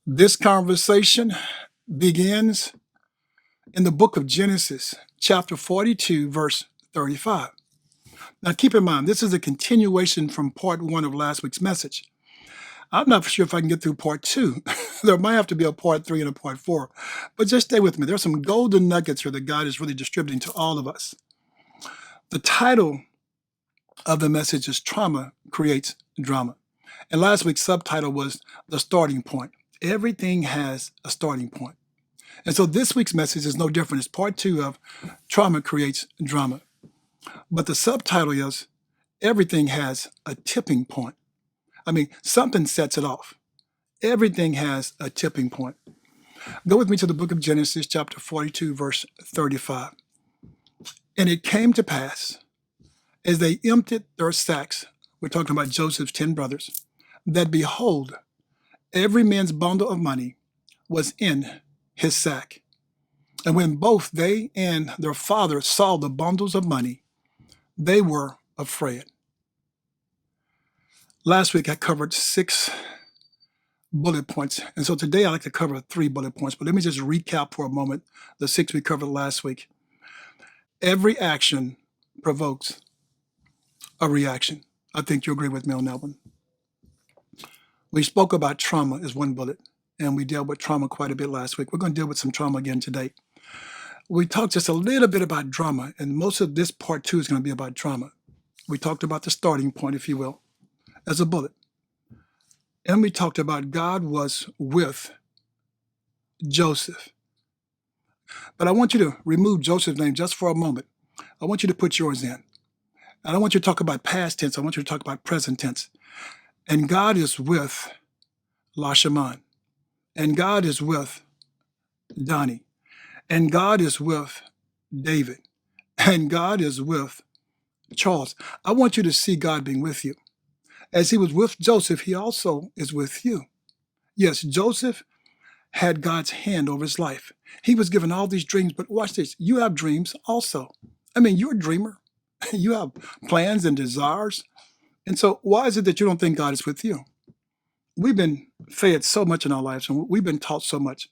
This conversation begins in the book of Genesis, chapter 42, verse 35. Now, keep in mind, this is a continuation from part one of last week's message. I'm not sure if I can get through part two. There might have to be a part three and a part four, but just stay with me. There's some golden nuggets here that God is really distributing to all of us. The title of the message is Trauma Creates Drama. And last week's subtitle was The Starting Point. Everything has a starting point. And so this week's message is no different. It's part two of Trauma Creates Drama. But the subtitle is Everything Has a Tipping Point. I mean, something sets it off. Everything has a tipping point. Go with me to the book of Genesis, chapter 42, verse 35. And it came to pass, as they emptied their sacks, we're talking about Joseph's 10 brothers, that behold, every man's bundle of money was in his sack. And when both they and their father saw the bundles of money, they were afraid. Last week I covered 6 bullet points. And so today I'd like to cover 3 bullet points. But let me just recap for a moment the 6 we covered last week. Every action provokes a reaction. I think you agree with me on that one. We spoke about trauma as one bullet, and we dealt with trauma quite a bit last week. We're going to deal with some trauma again today. We talked just a little bit about drama, and most of this part 2 is going to be about drama. We talked about the starting point, if you will, as a bullet. And we talked about God was with Joseph. But I want you to remove Joseph's name just for a moment. I want you to put yours in. I don't want you to talk about past tense. I want you to talk about present tense. And God is with Lashaman. And God is with Donnie. And God is with David. And God is with Charles. I want you to see God being with you. As he was with Joseph, he also is with you. Yes, Joseph had God's hand over his life. He was given all these dreams, but watch this. You have dreams also. I mean, you're a dreamer. You have plans and desires. And so why is it that you don't think God is with you? We've been fed so much in our lives, and we've been taught so much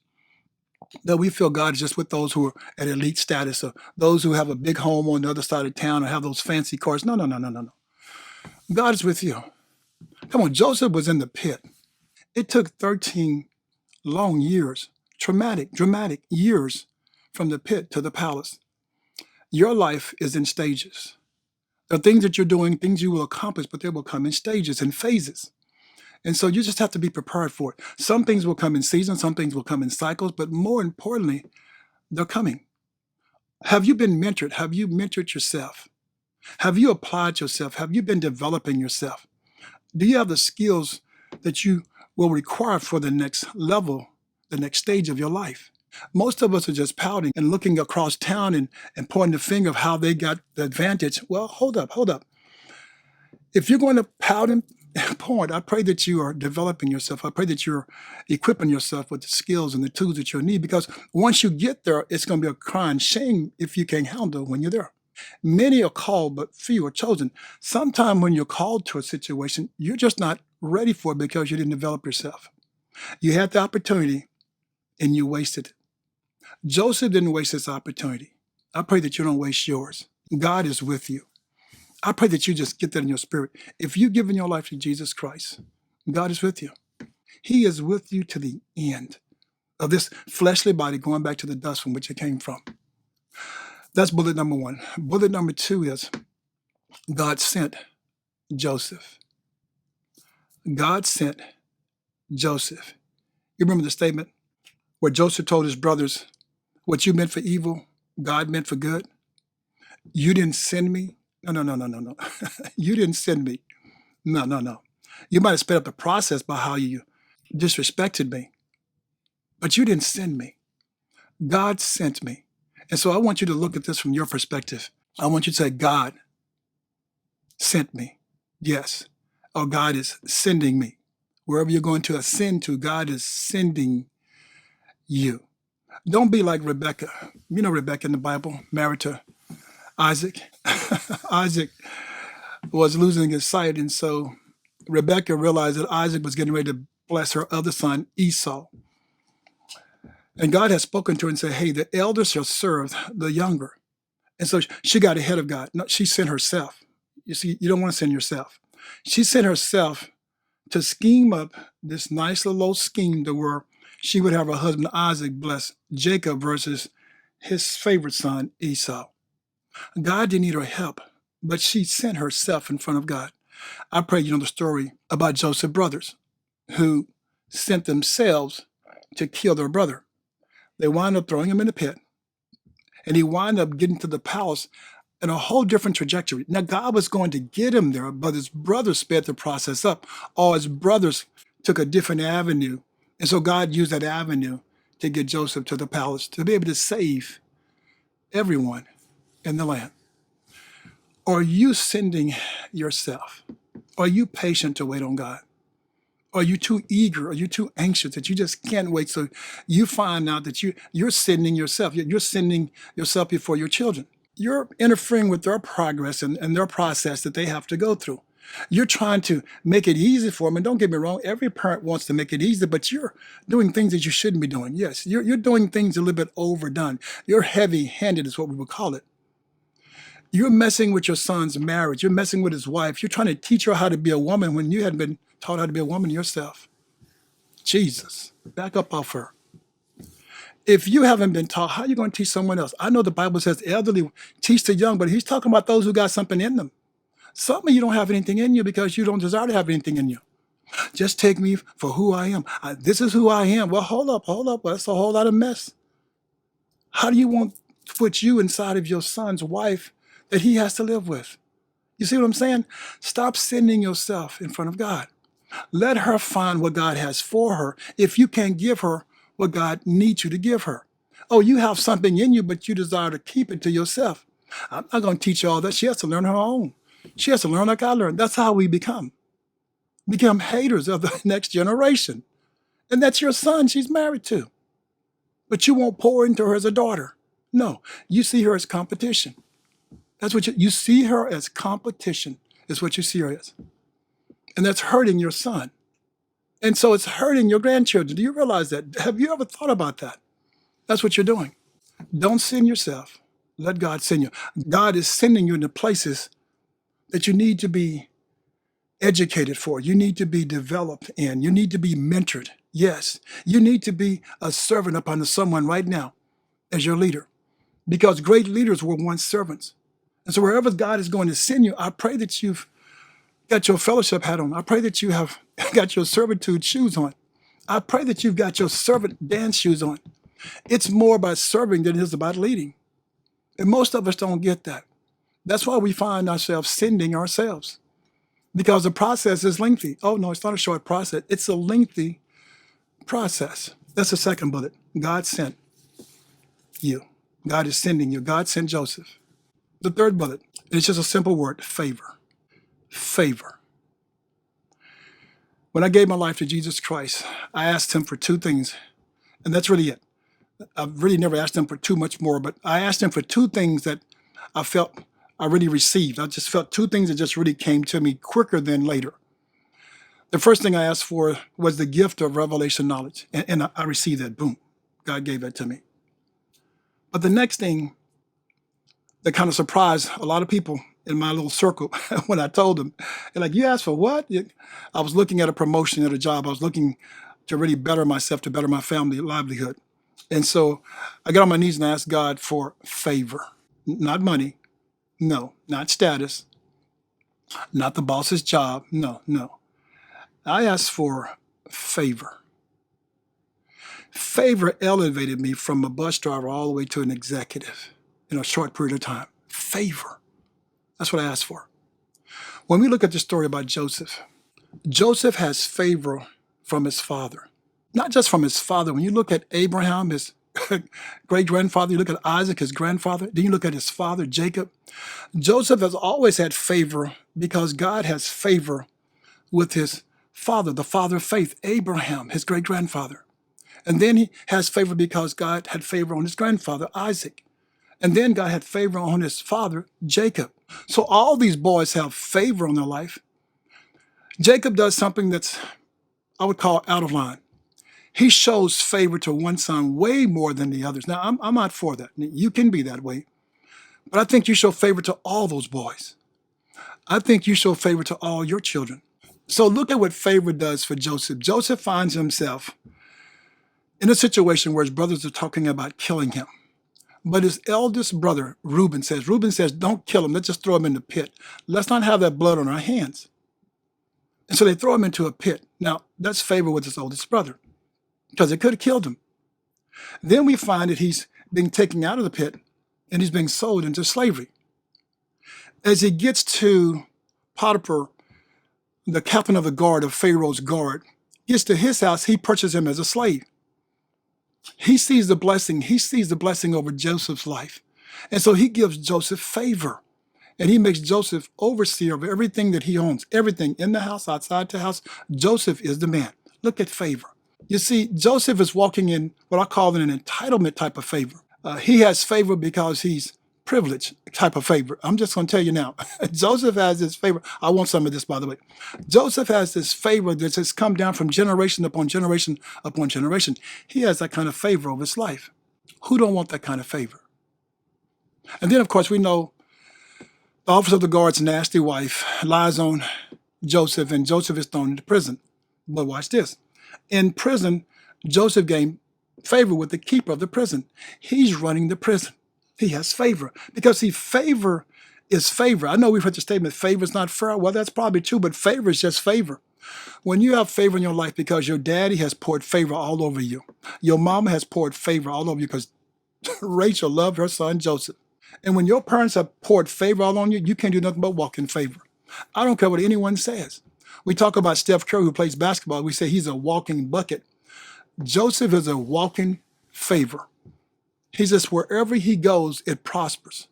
that we feel God is just with those who are at elite status, or those who have a big home on the other side of town, or have those fancy cars. No, no, no, no, no, no. God is with you. Come on, Joseph was in the pit. It took 13 long years, dramatic years from the pit to the palace. Your life is in stages. There are things that you're doing, things you will accomplish, but they will come in stages and phases. And so you just have to be prepared for it. Some things will come in seasons, some things will come in cycles, but more importantly, they're coming. Have you been mentored? Have you mentored yourself? Have you applied yourself? Have you been developing yourself? Do you have the skills that you will require for the next level, the next stage of your life? Most of us are just pouting and looking across town and pointing the finger of how they got the advantage. Well, hold up. If you're going to pout and point, I pray that you are developing yourself. I pray that you're equipping yourself with the skills and the tools that you'll need, because once you get there, it's going to be a crying shame if you can't handle it when you're there. Many are called, but few are chosen. Sometime when you're called to a situation, you're just not ready for it because you didn't develop yourself. You had the opportunity and you wasted it. Joseph didn't waste his opportunity. I pray that you don't waste yours. God is with you. I pray that you just get that in your spirit. If you've given your life to Jesus Christ, God is with you. He is with you to the end of this fleshly body going back to the dust from which it came from. That's bullet number 1. Bullet number 2 is God sent Joseph. God sent Joseph. You remember the statement where Joseph told his brothers, what you meant for evil, God meant for good? You didn't send me? No. You didn't send me. No. You might have sped up the process by how you disrespected me, but you didn't send me. God sent me. And so I want you to look at this from your perspective. I want you to say, God sent me. Yes. Or God is sending me. Wherever you're going to ascend to, God is sending you. Don't be like Rebecca. You know Rebecca in the Bible, married to Isaac. Isaac was losing his sight, and so Rebecca realized that Isaac was getting ready to bless her other son, Esau. And God had spoken to her and said, hey, the elder shall serve the younger. And so she got ahead of God. No, she sent herself. You see, you don't want to send yourself. She sent herself to scheme up this nice little scheme to where she would have her husband Isaac bless Jacob versus his favorite son, Esau. God didn't need her help, but she sent herself in front of God. I pray you know the story about Joseph's brothers who sent themselves to kill their brother. They wound up throwing him in the pit, and he wound up getting to the palace in a whole different trajectory. Now, God was going to get him there, but his brothers sped the process up. All his brothers took a different avenue. And so God used that avenue to get Joseph to the palace, to be able to save everyone in the land. Are you sending yourself? Are you patient to wait on God? Are you too eager? Are you too anxious that you just can't wait? So you find out that you're sending yourself. You're sending yourself before your children. You're interfering with their progress and their process that they have to go through. You're trying to make it easy for them. And don't get me wrong, every parent wants to make it easy, but you're doing things that you shouldn't be doing. Yes, you're doing things a little bit overdone. You're heavy-handed is what we would call it. You're messing with your son's marriage. You're messing with his wife. You're trying to teach her how to be a woman when you hadn't been taught how to be a woman yourself. Jesus, back up off her. If you haven't been taught, how are you going to teach someone else? I know the Bible says the elderly teach the young, but he's talking about those who got something in them. Some of you don't have anything in you because you don't desire to have anything in you. Just take me for who I am. This is who I am. Well, hold up. Well, that's a whole lot of mess. How do you want to put you inside of your son's wife that he has to live with? You see what I'm saying? Stop sending yourself in front of God. Let her find what God has for her if you can't give her what God needs you to give her. Oh, you have something in you, but you desire to keep it to yourself. I'm not going to teach you all that. She has to learn her own. She has to learn like I learned. That's how we become haters of the next generation. And that's your son she's married to. But you won't pour into her as a daughter. No, you see her as competition. That's what you see her as competition is what you see her as. And that's hurting your son. And so it's hurting your grandchildren. Do you realize that? Have you ever thought about that? That's what you're doing. Don't send yourself. Let God send you. God is sending you into places that you need to be educated for. You need to be developed in. You need to be mentored. Yes, you need to be a servant up under someone right now as your leader, because great leaders were once servants. And so wherever God is going to send you, I pray that you've got your fellowship hat on. I pray that you have got your servitude shoes on. I pray that you've got your servant dance shoes on. It's more about serving than it is about leading. And most of us don't get that. That's why we find ourselves sending ourselves, because the process is lengthy. Oh, no, it's not a short process. It's a lengthy process. That's the second bullet. God sent you. God is sending you. God sent Joseph. The third bullet, it's just a simple word, favor. Favor. When I gave my life to Jesus Christ, I asked him for two things, and that's really it. I've really never asked him for too much more, but I asked him for two things that I felt I really received. I just felt two things that just really came to me quicker than later. The first thing I asked for was the gift of revelation knowledge, and I received that. Boom. God gave that to me. But the next thing that kind of surprised a lot of people in my little circle when I told them, they're like, you asked for what? I was looking at a promotion at a job. I was looking to really better myself, to better my family livelihood. And so I got on my knees and I asked God for favor, not money. No, not status, not the boss's job. No. I asked for favor. Favor elevated me from a bus driver all the way to an executive in a short period of time. Favor. That's what I asked for. When we look at the story about Joseph, Joseph has favor from his father. Not just from his father. When you look at Abraham, his great-grandfather. You look at Isaac, his grandfather. Then you look at his father, Jacob. Joseph has always had favor because God has favor with his father, the father of faith, Abraham, his great-grandfather. And then he has favor because God had favor on his grandfather, Isaac. And then God had favor on his father, Jacob. So all these boys have favor on their life. Jacob does something that's, I would call, out of line. He shows favor to one son way more than the others. Now, I'm not for that. You can be that way. But I think you show favor to all those boys. I think you show favor to all your children. So look at what favor does for Joseph. Joseph finds himself in a situation where his brothers are talking about killing him. But his eldest brother, Reuben says, don't kill him. Let's just throw him in the pit. Let's not have that blood on our hands. And so they throw him into a pit. Now, that's favor with his oldest brother because it could have killed him. Then we find that he's being taken out of the pit and he's being sold into slavery. As he gets to Potiphar, the captain of the guard of Pharaoh's guard, gets to his house, he purchases him as a slave. He sees the blessing. He sees the blessing over Joseph's life. And so he gives Joseph favor. And he makes Joseph overseer of everything that he owns, everything in the house, outside the house. Joseph is the man. Look at favor. You see, Joseph is walking in what I call an entitlement type of favor. He has favor because he's privileged type of favor. I'm just going to tell you now. Joseph has this favor. I want some of this, by the way. Joseph has this favor that has come down from generation upon generation upon generation. He has that kind of favor over his life. Who don't want that kind of favor? And then, of course, we know the officer of the guard's nasty wife lies on Joseph, and Joseph is thrown into prison. But watch this. In prison, Joseph gained favor with the keeper of the prison. He's running the prison. He has favor because favor is favor. I know we've heard the statement, favor is not fair. Well, that's probably true, but favor is just favor. When you have favor in your life because your daddy has poured favor all over you, your mama has poured favor all over you because Rachel loved her son Joseph. And when your parents have poured favor all on you, you can't do nothing but walk in favor. I don't care what anyone says. We talk about Steph Curry who plays basketball. We say he's a walking bucket. Joseph is a walking favor. He says wherever he goes, it prospers.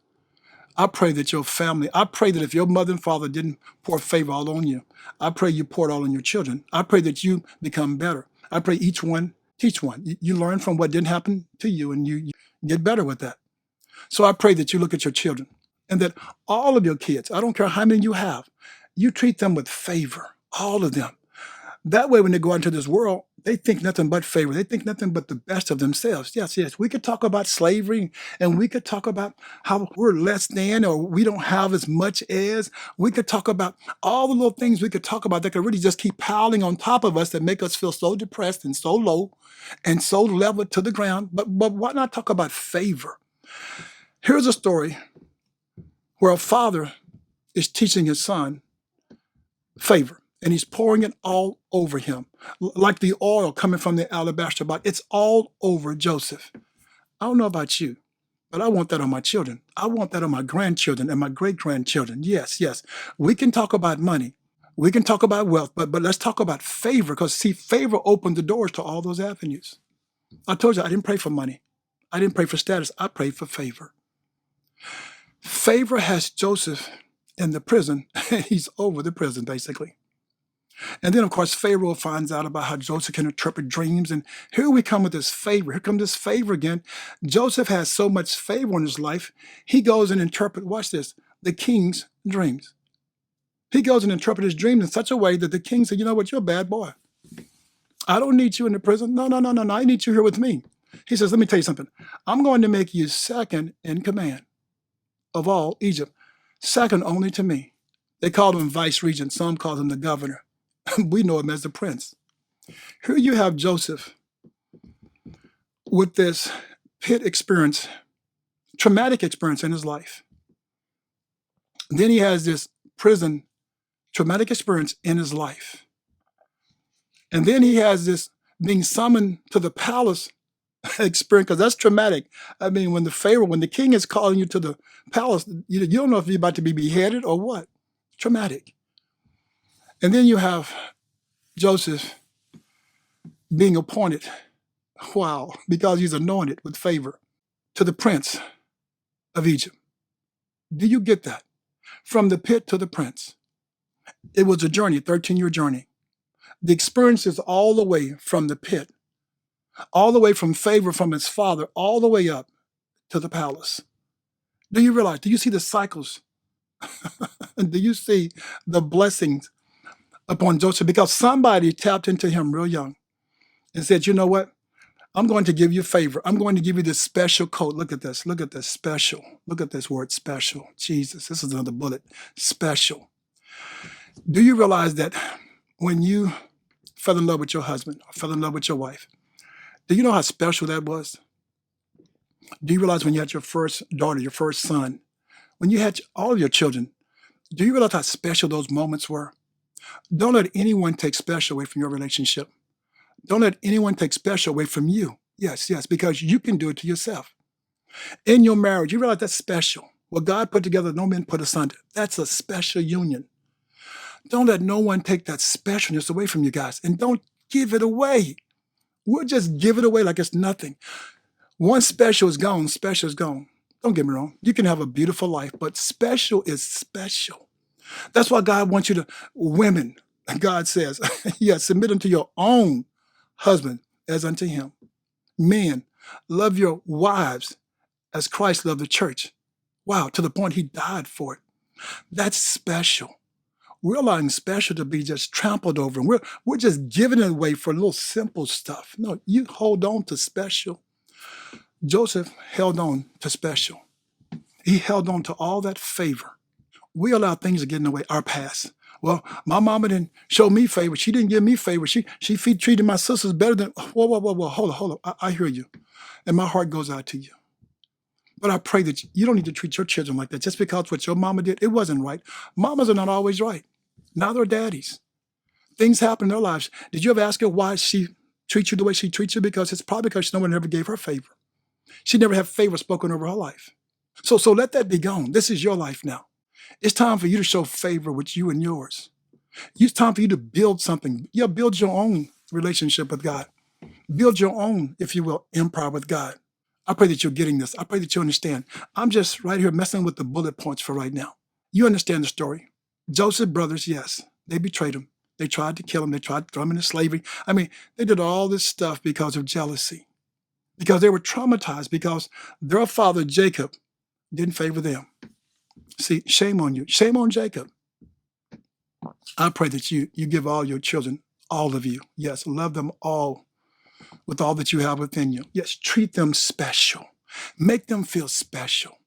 I pray that your family, I pray that if your mother and father didn't pour favor all on you, I pray you pour it all on your children. I pray that you become better. I pray each one teach one. You learn from what didn't happen to you and you get better with that. So I pray that you look at your children and that all of your kids, I don't care how many you have, you treat them with favor, all of them. That way, when they go out into this world, they think nothing but favor. They think nothing but the best of themselves. Yes, yes. We could talk about slavery and we could talk about how we're less than or we don't have as much as. We could talk about all the little things we could talk about that could really just keep piling on top of us that make us feel so depressed and so low and so leveled to the ground. But why not talk about favor? Here's a story where a father is teaching his son favor. And he's pouring it all over him, like the oil coming from the alabaster box. It's all over Joseph. I don't know about you, but I want that on my children. I want that on my grandchildren and my great-grandchildren. Yes, yes. We can talk about money. We can talk about wealth, but let's talk about favor because, see, favor opened the doors to all those avenues. I told you I didn't pray for money. I didn't pray for status. I prayed for favor. Favor has Joseph in the prison. He's over the prison, basically. And then, of course, Pharaoh finds out about how Joseph can interpret dreams. And here we come with this favor. Here comes this favor again. Joseph has so much favor in his life, he goes and interprets, watch this, the king's dreams. He goes and interprets his dreams in such a way that the king said, you know what, you're a bad boy. I don't need you in the prison. No. I need you here with me. He says, let me tell you something. I'm going to make you second in command of all Egypt, second only to me. They called him vice regent. Some called him the governor. We know him as the prince. Here you have Joseph with this pit experience, traumatic experience in his life. Then he has this prison traumatic experience in his life. And then he has this being summoned to the palace experience, because that's traumatic. I mean, when the king is calling you to the palace, you don't know if you're about to be beheaded or what. Traumatic. And then you have Joseph being appointed Wow, because he's anointed with favor. To the prince of Egypt. Do you get that? From the pit to the prince. It was a journey, a 13-year journey. The experience is all the way from the pit, all the way from favor from his father, all the way up to the palace. Do you realize? Do you see the cycles? And do you see the blessings upon Joseph? Because somebody tapped into him real young and said, you know what? I'm going to give you favor. I'm going to give you this special coat. Look at this. Look at this special. Look at this word special. Jesus, this is another bullet. Special. Do you realize that when you fell in love with your husband or fell in love with your wife, do you know how special that was? Do you realize when you had your first daughter, your first son, when you had all of your children, do you realize how special those moments were? Don't let anyone take special away from your relationship. Don't let anyone take special away from you. Yes, yes, because you can do it to yourself. In your marriage, you realize that's special. What God put together, no man put asunder. That's a special union. Don't let no one take that specialness away from you guys. And don't give it away. We'll just give it away like it's nothing. Once special is gone, special is gone. Don't get me wrong. You can have a beautiful life, but special is special. That's why God wants you to, women, God says, yes, submit unto your own husband as unto him. Men, love your wives as Christ loved the church. Wow, to the point he died for it. That's special. We're allowing special to be just trampled over. And we're just giving it away for little simple stuff. No, you hold on to special. Joseph held on to special. He held on to all that favor. We allow things to get in the way, our past. Well, my mama didn't show me favor. She didn't give me favor. She treated my sisters better than, whoa. Hold on. I hear you. And my heart goes out to you. But I pray that you don't need to treat your children like that just because what your mama did, it wasn't right. Mamas are not always right. Neither are daddies. Things happen in their lives. Did you ever ask her why she treats you the way she treats you? Because it's probably because no one ever gave her favor. She never had favor spoken over her life. So let that be gone. This is your life now. It's time for you to show favor with you and yours. It's time for you to build something. Yeah, build your own relationship with God. Build your own, if you will, empire with God. I pray that you're getting this. I pray that you understand. I'm just right here messing with the bullet points for right now. You understand the story. Joseph's brothers, yes, they betrayed him. They tried to kill him. They tried to throw him into slavery. I mean, they did all this stuff because of jealousy, because they were traumatized, because their father, Jacob, didn't favor them. See, shame on you. Shame on Jacob. I pray that you give all your children, all of you, yes, love them all with all that you have within you. Yes, treat them special. Make them feel special.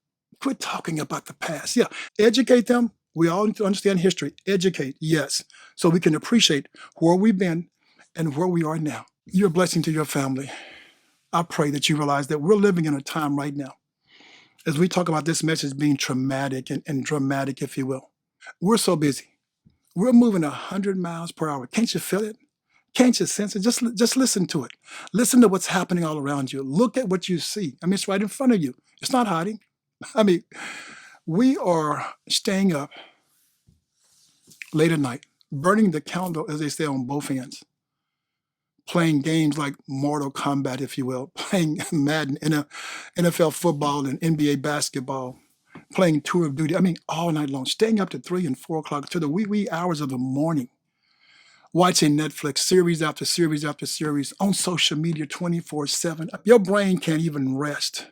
Quit talking about the past. Yeah, educate them. We all need to understand history. Educate, yes, so we can appreciate where we've been and where we are now. You're a blessing to your family. I pray that you realize that we're living in a time right now, as we talk about this message being traumatic and dramatic, if you will. We're so busy. We're moving 100 miles per hour. Can't you feel it? Can't you sense it? Just listen to it. Listen to what's happening all around you. Look at what you see. I mean, it's right in front of you. It's not hiding. I mean, we are staying up late at night, burning the candle, as they say, on both ends, playing games like Mortal Kombat, if you will, playing Madden, NFL football and NBA basketball, playing Tour of Duty. I mean, all night long, staying up to 3 and 4 o'clock to the wee hours of the morning, watching Netflix, series after series after series, on social media 24/7. Your brain can't even rest.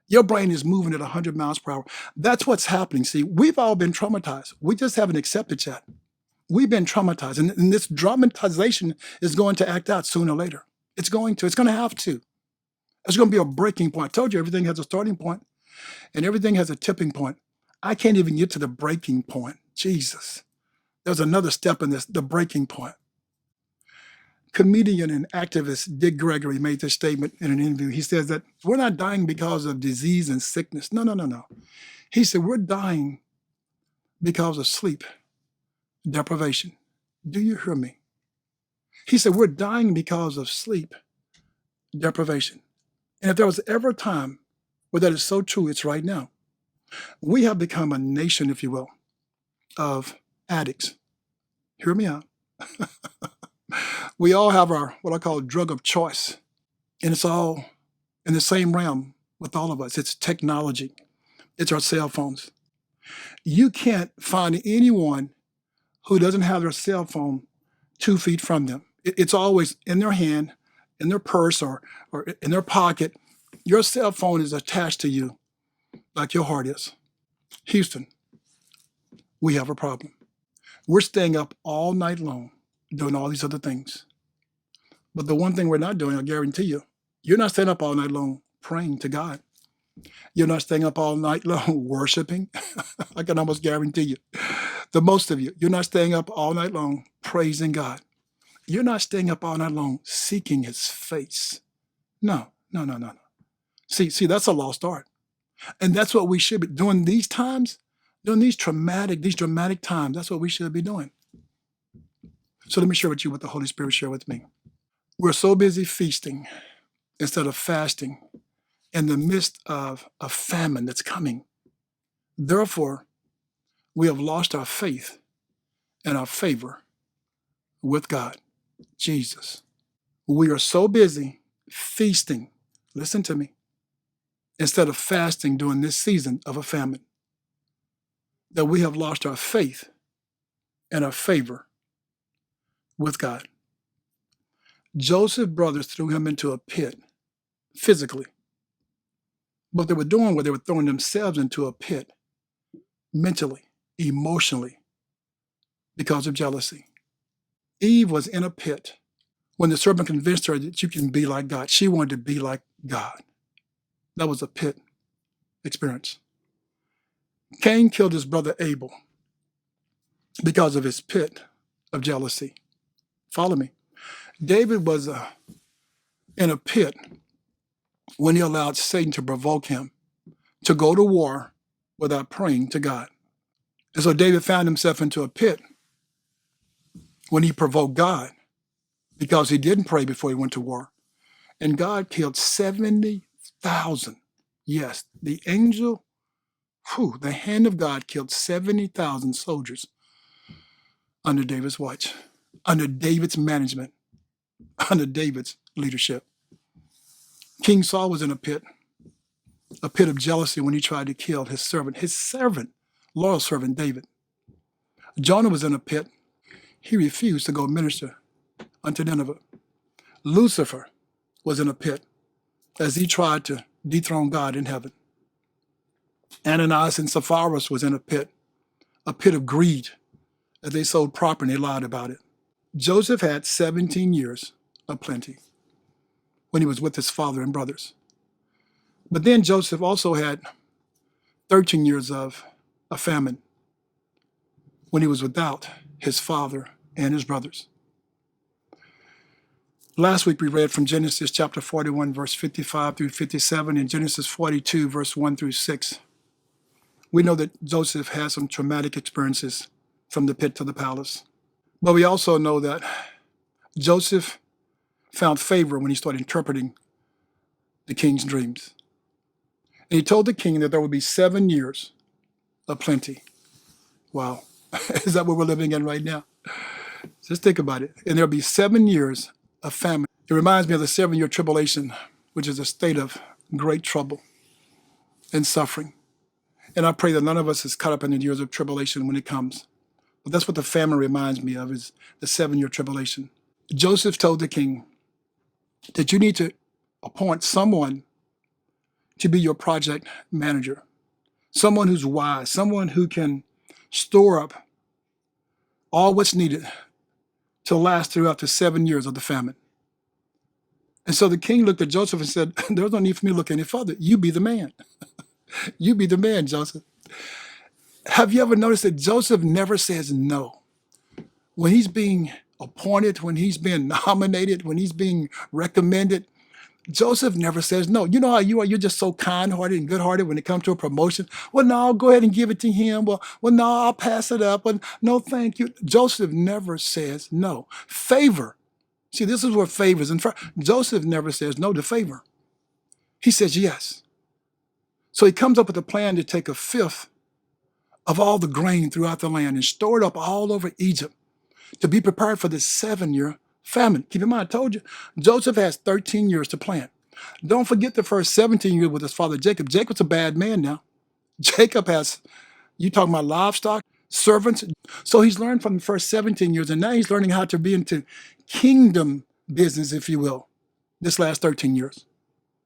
Your brain is moving at 100 miles per hour. That's what's happening. See, we've all been traumatized. We just haven't accepted yet. We've been traumatized. And this dramatization is going to act out sooner or later. It's going to have to. It's going to be a breaking point. I told you everything has a starting point and everything has a tipping point. I can't even get to the breaking point. Jesus. There's another step in this, the breaking point. Comedian and activist Dick Gregory made this statement in an interview. He says that we're not dying because of disease and sickness. No. He said we're dying because of sleep deprivation. Do you hear me? He said we're dying because of sleep deprivation. And if there was ever a time where that is so true, it's right now. We have become a nation, if you will, of addicts. Hear me out. We all have our, what I call, drug of choice. And it's all in the same realm with all of us. It's technology. It's our cell phones. You can't find anyone who doesn't have their cell phone 2 feet from them. It's always in their hand, in their purse, or in their pocket. Your cell phone is attached to you like your heart is. Houston, we have a problem. We're staying up all night long doing all these other things. But the one thing we're not doing, I guarantee you, you're not staying up all night long praying to God. You're not staying up all night long worshiping. I can almost guarantee you. The most of you, you're not staying up all night long praising God. You're not staying up all night long seeking his face. No, no, no, no, no. See, that's a lost art. And that's what we should be doing these times, during these dramatic times. That's what we should be doing. So let me share with you what the Holy Spirit shared with me. We're so busy feasting instead of fasting in the midst of a famine that's coming. Therefore, we have lost our faith and our favor with God, Jesus. We are so busy feasting, listen to me, instead of fasting during this season of a famine, that we have lost our faith and our favor with God. Joseph's brothers threw him into a pit physically. What they were doing was they were throwing themselves into a pit mentally, emotionally, because of jealousy. Eve was in a pit when the serpent convinced her that you can be like God. She wanted to be like God. That was a pit experience. Cain killed his brother Abel because of his pit of jealousy. Follow me. David was in a pit when he allowed Satan to provoke him to go to war without praying to God. And so David found himself into a pit when he provoked God because he didn't pray before he went to war. And God killed 70,000. Yes, the angel, the hand of God killed 70,000 soldiers under David's watch, under David's management, under David's leadership. King Saul was in a pit of jealousy when he tried to kill his servant, loyal servant David. Jonah was in a pit. He refused to go minister unto Nineveh. Lucifer was in a pit as he tried to dethrone God in heaven. Ananias and Sapphira was in a pit of greed, as they sold property and they lied about it. Joseph had 17 years of plenty when he was with his father and brothers. But then Joseph also had 13 years of a famine when he was without his father and his brothers. Last week we read from Genesis chapter 41, verse 55 through 57, and Genesis 42, verse 1 through 6. We know that Joseph had some traumatic experiences from the pit to the palace. But we also know that Joseph found favor when he started interpreting the king's dreams. And he told the king that there would be 7 years of plenty. Wow. Is that what we're living in right now? Just think about it. And there'll be 7 years of famine. It reminds me of the 7-year tribulation, which is a state of great trouble and suffering. And I pray that none of us is caught up in the years of tribulation when it comes. But that's what the famine reminds me of, is the 7-year tribulation. Joseph told the king that you need to appoint someone to be your project manager, someone who's wise, someone who can store up all what's needed to last throughout the 7 years of the famine. And so the king looked at Joseph and said, there's no need for me to look any further. You be the man. You be the man, Joseph. Have you ever noticed that Joseph never says no? When he's being appointed, when he's being nominated, when he's being recommended, Joseph never says no. You know how you are? You're just so kind-hearted and good-hearted when it comes to a promotion. Well, no, I'll go ahead and give it to him. Well, no, I'll pass it up. Well, no, thank you. Joseph never says no. Favor. See, this is where favor is. Joseph never says no to favor. He says yes. So he comes up with a plan to take a fifth of all the grain throughout the land and store it up all over Egypt to be prepared for this 7-year Famine. Keep in mind, I told you, Joseph has 13 years to plan. Don't forget the first 17 years with his father Jacob. Jacob's a bad man now. Jacob has, you talking about livestock, servants. So he's learned from the first 17 years, and now he's learning how to be into kingdom business, if you will, this last 13 years.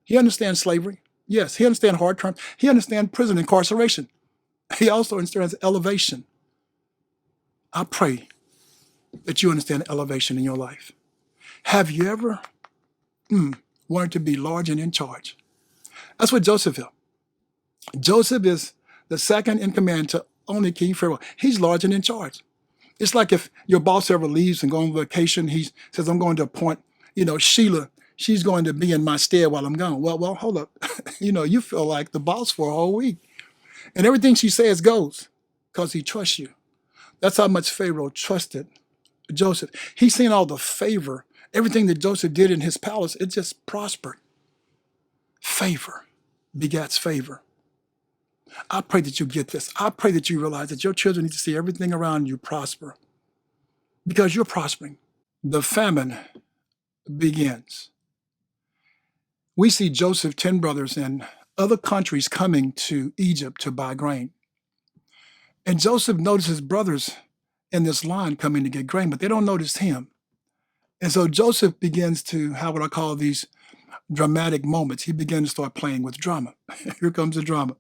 He understands slavery. Yes, he understands hard terms. He understands prison incarceration. He also understands elevation. I pray that you understand elevation in your life. Have you ever wanted to be large and in charge? That's what Joseph is. Joseph is the second in command to only King Pharaoh. He's large and in charge. It's like if your boss ever leaves and goes on vacation, he says, I'm going to appoint, Sheila. She's going to be in my stead while I'm gone. Well, hold up. You feel like the boss for a whole week. And everything she says goes because he trusts you. That's how much Pharaoh trusted Joseph. He's seen all the favor. Everything that Joseph did in his palace, it just prospered. Favor begats favor. I pray that you get this. I pray that you realize that your children need to see everything around you prosper because you're prospering. The famine begins. We see Joseph, 10 brothers, and other countries coming to Egypt to buy grain. And Joseph notices brothers in this line coming to get grain, but they don't notice him. And so Joseph begins to have what I call these dramatic moments. He begins to start playing with drama. Here comes the drama.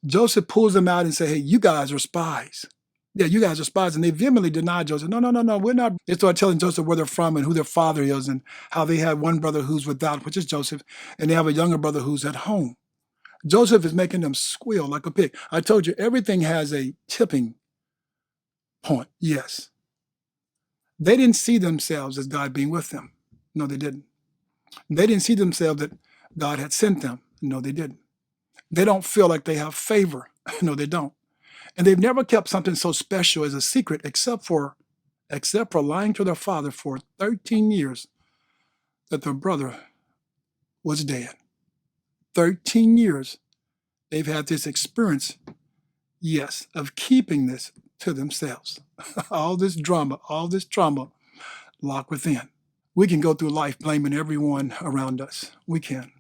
Joseph pulls them out and says, hey, you guys are spies. Yeah, you guys are spies. And they vehemently deny Joseph. No, we're not. They start telling Joseph where they're from and who their father is and how they have one brother who's without, which is Joseph, and they have a younger brother who's at home. Joseph is making them squeal like a pig. I told you, everything has a tipping point. Yes. They didn't see themselves as God being with them. No, they didn't. They didn't see themselves that God had sent them. No, they didn't. They don't feel like they have favor. No, they don't. And they've never kept something so special as a secret except for lying to their father for 13 years that their brother was dead. 13 years they've had this experience, yes, of keeping this to themselves. all this trauma locked within. We can go through life blaming everyone around us. We can.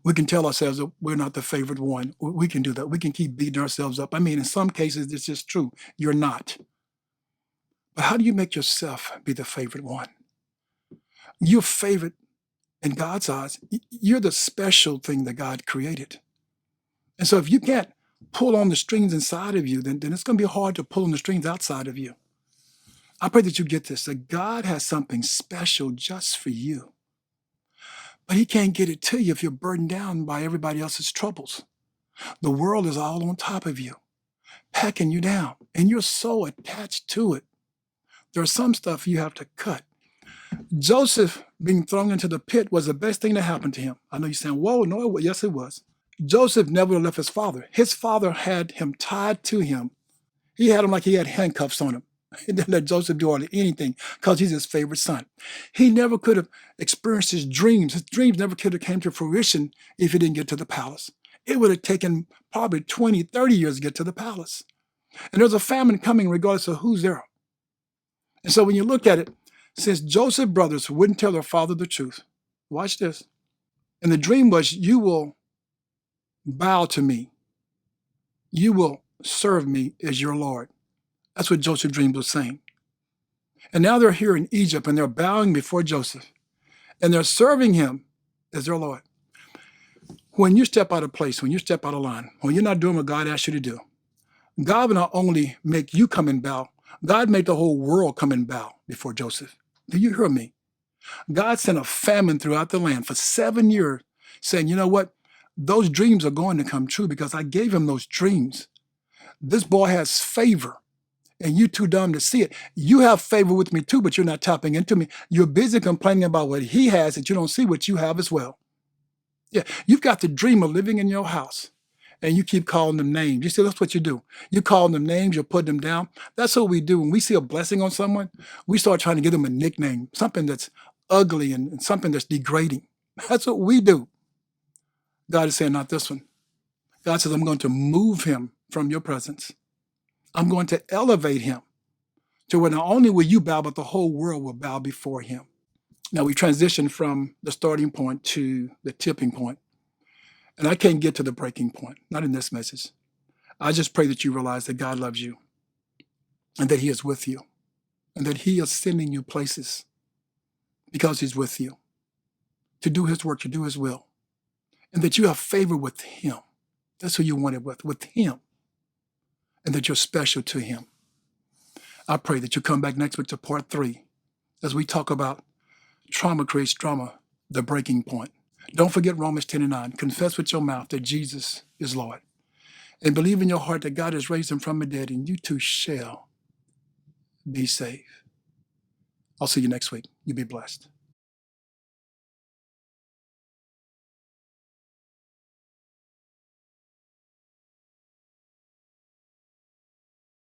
We can tell ourselves that we're not the favorite one. We can do that. We can keep beating ourselves up. I mean, in some cases, it's just true. You're not. But how do you make yourself be the favorite one? You're favorite in God's eyes. You're the special thing that God created. And so if you can't pull on the strings inside of you, then it's going to be hard to pull on the strings outside of you. I pray that you get this, that God has something special just for you. But he can't get it to you if you're burdened down by everybody else's troubles. The world is all on top of you, packing you down, and you're so attached to it. There's some stuff you have to cut. Joseph being thrown into the pit was the best thing that happened to him. I know you're saying, whoa, no, yes, it was. Joseph never left his father. His father had him tied to him. He had him like he had handcuffs on him. He didn't let Joseph do hardly anything because he's his favorite son. He never could have experienced his dreams. His dreams never could have came to fruition if he didn't get to the palace. It would have taken probably 20, 30 years to get to the palace. And there's a famine coming regardless of who's there. And so when you look at it, since Joseph's brothers wouldn't tell their father the truth, watch this. And the dream was, you will bow to me. You will serve me as your Lord. That's what Joseph's dream was saying. And now they're here in Egypt and they're bowing before Joseph and they're serving him as their Lord. When you step out of place, when you step out of line, when you're not doing what God asked you to do, God will not only make you come and bow, God made the whole world come and bow before Joseph. Do you hear me? God sent a famine throughout the land for 7 years saying, you know what? Those dreams are going to come true because I gave him those dreams. This boy has favor. And you're too dumb to see it. You have favor with me too, but you're not tapping into me. You're busy complaining about what he has that you don't see what you have as well. Yeah, you've got the dream of living in your house and you keep calling them names. You see, that's what you do. You call them names, you're putting them down. That's what we do. When we see a blessing on someone, we start trying to give them a nickname, something that's ugly and something that's degrading. That's what we do. God is saying, not this one. God says, I'm going to move him from your presence. I'm going to elevate him to where not only will you bow, but the whole world will bow before him. Now we transition from the starting point to the tipping point, and I can't get to the breaking point, not in this message. I just pray that you realize that God loves you and that he is with you and that he is sending you places because he's with you to do his work, to do his will, and that you have favor with him. That's who you want it with him, and that you're special to him. I pray that you come back next week to part 3 as we talk about trauma creates drama, the breaking point. Don't forget Romans 10:9. Confess with your mouth that Jesus is Lord, and believe in your heart that God has raised him from the dead, and you too shall be saved. I'll see you next week. You be blessed.